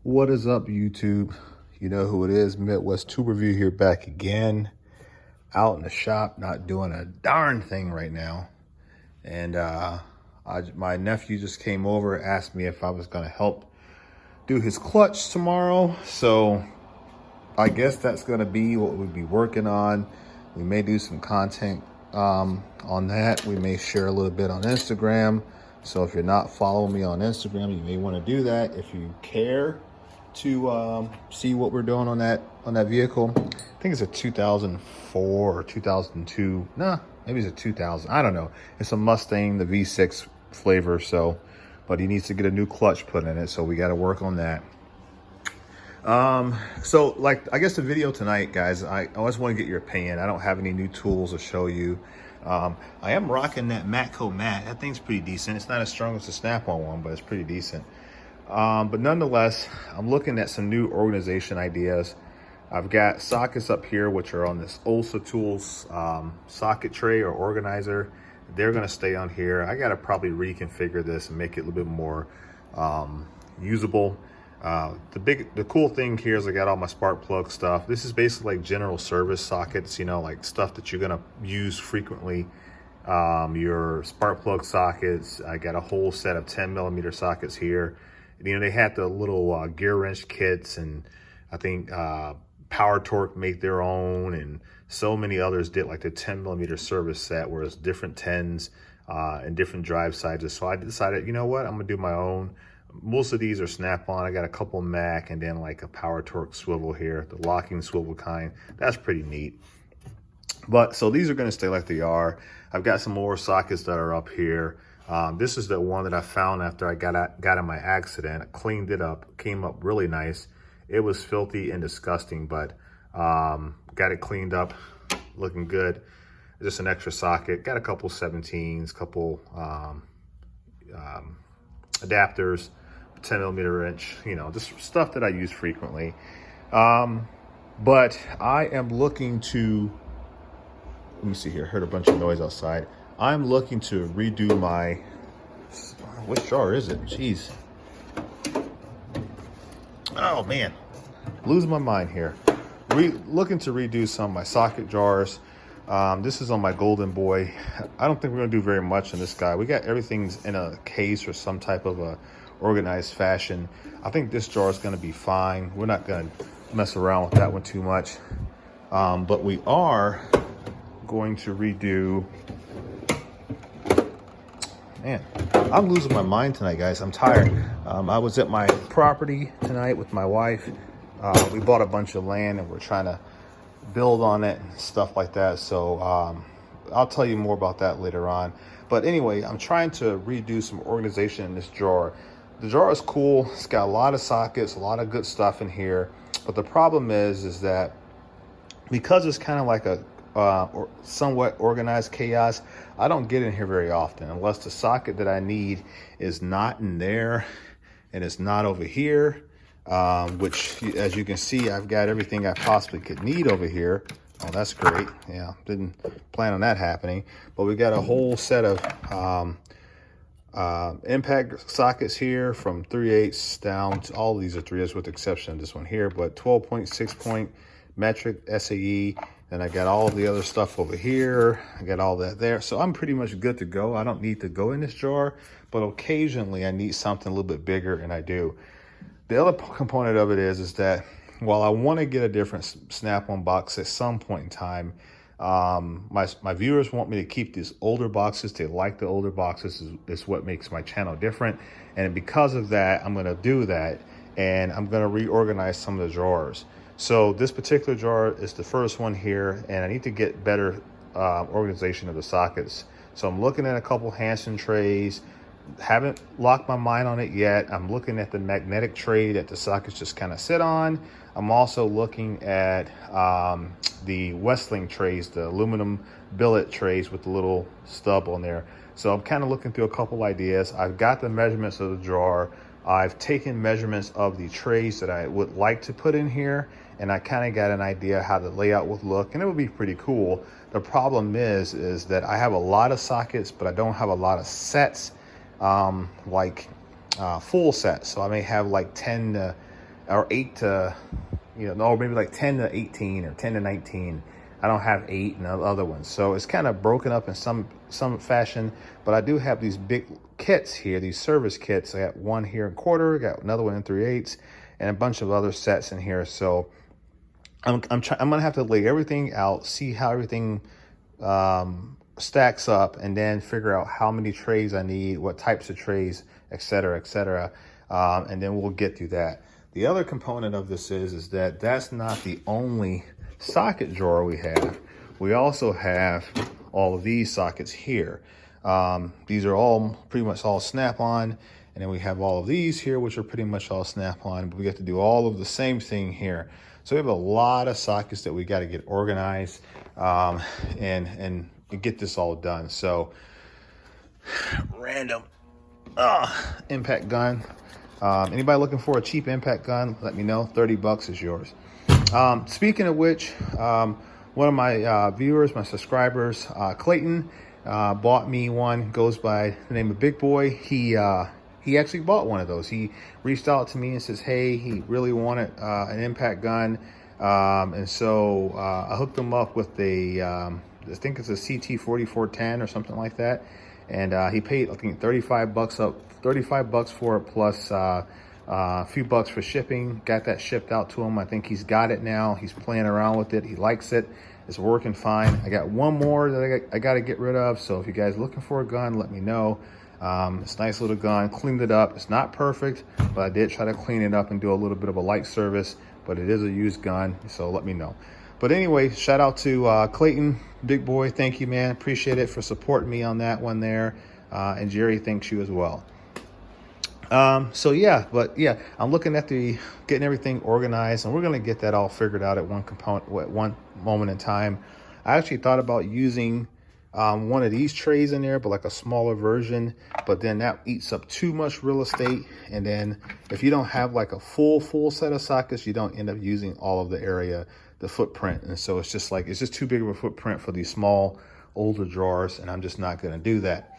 What is up, YouTube? You know who it is. Midwest Tube Review here, back again. Out in the shop, not doing a darn thing right now. And my nephew just came over, asked me if I was going to help do his clutch tomorrow. So I guess that's going to be what we'll be working on. We may do some content on that. We may share a little bit on Instagram. So if you're not following me on Instagram, you may want to do that if you care to see what we're doing on that vehicle. I think it's a 2004 or 2002. Nah, maybe it's a 2000. I don't know. It's a Mustang, the V6 flavor. So, but he needs to get a new clutch put in it. So we got to work on that. So like, I guess the video tonight, guys, I always want to get your opinion. I don't have any new tools to show you. I am rocking that Matco mat. That thing's pretty decent. It's not as strong as the Snap-on one, but it's pretty decent. But nonetheless, I'm looking at some new organization ideas. I've got sockets up here, which are on this Ulsa Tools socket tray or organizer. They're going to stay on here. I got to probably reconfigure this and make it a little bit more usable. The cool thing here is I got all my spark plug stuff. This is basically like general service sockets, you know, like stuff that you're going to use frequently. Your spark plug sockets. I got a whole set of 10mm sockets here. You know, they had the little gear wrench kits, and I think Power Torque make their own, and so many others did like the 10mm service set, where it's different 10s and different drive sizes. So I decided, you know what, I'm gonna do my own. Most of these are Snap-on. I got a couple Mac, and then like a Power Torque swivel here, the locking swivel kind. That's pretty neat. But so these are gonna stay like they are. I've got some more sockets that are up here. This is the one that I found after I got in my accident. I cleaned it up, came up really nice. It was filthy and disgusting, but got it cleaned up, looking good. Just an extra socket. Got a couple 17s, couple adapters, 10mm wrench, you know, just stuff that I use frequently. But I am looking to, let me see here, heard a bunch of noise outside. I'm looking to redo my, which jar is it? Jeez. Oh man, losing my mind here. Looking to redo some of my socket jars. This is on my Golden Boy. I don't think we're gonna do very much on this guy. We got everything's in a case or some type of a organized fashion. I think this jar is gonna be fine. We're not gonna mess around with that one too much. But we are going to redo. Man, I'm losing my mind tonight, guys. I'm tired. I was at my property tonight with my wife. We bought a bunch of land and we're trying to build on it and stuff like that. So I'll tell you more about that later on. But anyway, I'm trying to redo some organization in this jar. The jar is cool. It's got a lot of sockets, a lot of good stuff in here. But the problem is that because it's kind of like a or somewhat organized chaos, I don't get in here very often unless the socket that I need is not in there and it's not over here, which, as you can see, I've got everything I possibly could need over here. Oh, that's great. Yeah, didn't plan on that happening. But we got a whole set of impact sockets here from 3/8 down to, all of these are 3/8 with the exception of this one here, but 12-point, 6-point metric SAE. And I got all of the other stuff over here. I got all that there. So I'm pretty much good to go. I don't need to go in this jar, but occasionally I need something a little bit bigger, and I do. The other component of it is that while I want to get a different Snap-on box at some point in time, my viewers want me to keep these older boxes. They like the older boxes. Is what makes my channel different. And because of that, I'm going to do that. And I'm going to reorganize some of the drawers. So this particular jar is the first one here, and I need to get better organization of the sockets. So I'm looking at a couple Hansen trays. Haven't locked my mind on it yet. I'm looking at the magnetic tray that the sockets just kind of sit on. I'm also looking at the Westling trays, the aluminum billet trays with the little stub on there. So I'm kind of looking through a couple ideas. I've got the measurements of the jar. I've taken measurements of the trays that I would like to put in here, and I kind of got an idea how the layout would look, and it would be pretty cool. The problem is that I have a lot of sockets, but I don't have a lot of sets, full sets. So I may have like 10 to or 8 to, no, maybe like 10 to 18 or 10 to 19. I don't have 8 and the other ones. So it's kind of broken up in some fashion, but I do have these big kits here, these service kits. I got one here in quarter, got another one in 3/8, and a bunch of other sets in here. So I'm gonna have to lay everything out, see how everything stacks up, and then figure out how many trays I need, what types of trays, et cetera, et cetera. And then we'll get through that. The other component of this is that that's not the only socket drawer we have. We also have all of these sockets here. These are all pretty much all snap-on, and then we have all of these here, which are pretty much all snap-on, but we have to do all of the same thing here. So we have a lot of sockets that we got to get organized and get this all done. So random impact gun. Anybody looking for a cheap impact gun, let me know. 30 bucks is yours. Speaking of which, one of my viewers, my subscribers, Clayton, bought me one, goes by the name of Big Boy. He actually bought one of those. He reached out to me and says, hey, he really wanted an impact gun. And so I hooked him up with I think it's a CT 4410 or something like that. And he paid, I think, 35 bucks for it, plus a few bucks for shipping. Got that shipped out to him. I think he's got it now. He's playing around with it. He likes it. It's working fine. I got one more that I got to get rid of. So if you guys are looking for a gun, let me know. It's a nice little gun. Cleaned it up. It's not perfect, but I did try to clean it up and do a little bit of a light service. But it is a used gun, so let me know. But anyway, shout out to Clayton, Big Boy. Thank you, man. Appreciate it for supporting me on that one there. And Jerry, thanks you as well. So yeah, I'm looking at getting everything organized, and we're gonna get that all figured out at one moment in time. I actually thought about using one of these trays in there, but like a smaller version, but then that eats up too much real estate. And then if you don't have like a full set of sockets, you don't end up using all of the area, the footprint. And so it's just too big of a footprint for these small, older drawers, and I'm just not gonna do that.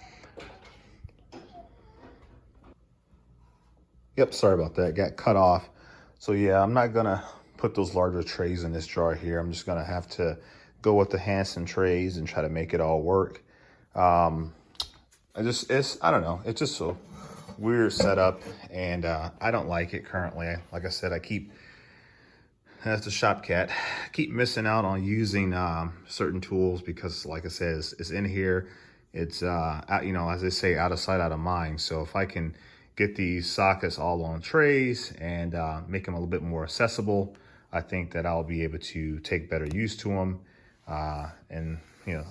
Yep, sorry about that, got cut off. So yeah, I'm not gonna put those larger trays in this drawer here. I'm just gonna have to go with the Hanson trays and try to make it all work. I don't know, it's just a weird setup, and I don't like it currently. Like I said, that's the shop cat. I keep missing out on using certain tools because, like I said, it's in here. It's as they say, out of sight, out of mind. So if I can get these sockets all on trays and make them a little bit more accessible, I think that I'll be able to take better use to them. And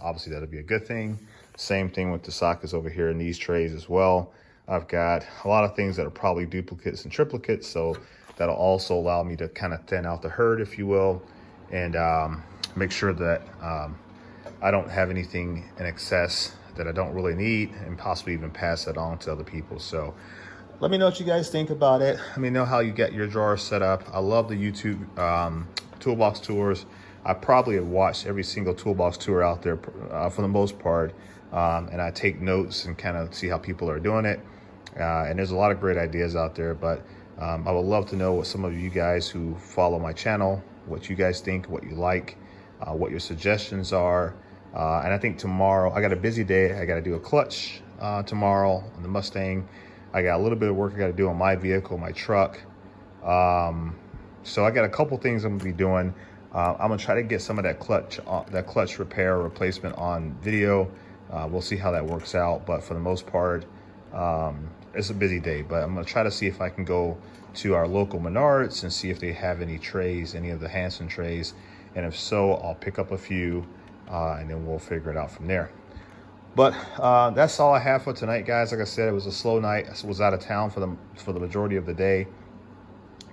obviously that'll be a good thing. Same thing with the sockets over here in these trays as well. I've got a lot of things that are probably duplicates and triplicates, so that'll also allow me to kind of thin out the herd, if you will, and make sure that I don't have anything in excess that I don't really need, and possibly even pass that on to other people. So let me know what you guys think about it. Let me know how you get your drawers set up. I love the YouTube toolbox tours. I probably have watched every single toolbox tour out there for the most part, and I take notes and kind of see how people are doing it. And there's a lot of great ideas out there, but I would love to know what some of you guys who follow my channel, what you guys think, what you like, what your suggestions are. And I think tomorrow, I got a busy day. I got to do a clutch tomorrow on the Mustang. I got a little bit of work I got to do on my vehicle, my truck. So I got a couple things I'm gonna be doing. I'm gonna try to get some of that clutch repair or replacement on video. We'll see how that works out, but for the most part, it's a busy day. But I'm gonna try to see if I can go to our local Menards and see if they have any trays, any of the Hanson trays, and if so, I'll pick up a few, and then we'll figure it out from there. But that's all I have for tonight, guys. Like I said, it was a slow night. I was out of town for the majority of the day.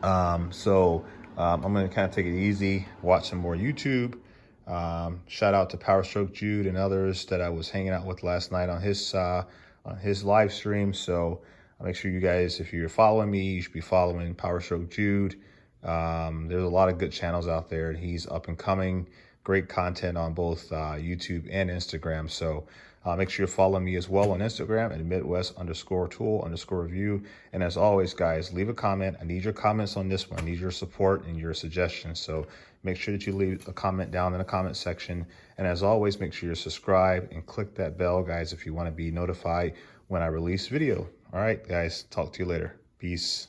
So I'm going to kind of take it easy, watch some more YouTube. Shout out to Power Stroke Jude and others that I was hanging out with last night on his live stream. So make sure you guys, if you're following me, you should be following Power Stroke Jude. There's a lot of good channels out there. He's up and coming, great content on both YouTube and Instagram. So Make sure you follow me as well on Instagram at Midwest_tool_review. And as always, guys, leave a comment. I need your comments on this one. I need your support and your suggestions. So make sure that you leave a comment down in the comment section. And as always, make sure you subscribe and click that bell, guys, if you want to be notified when I release video. All right, guys, talk to you later. Peace.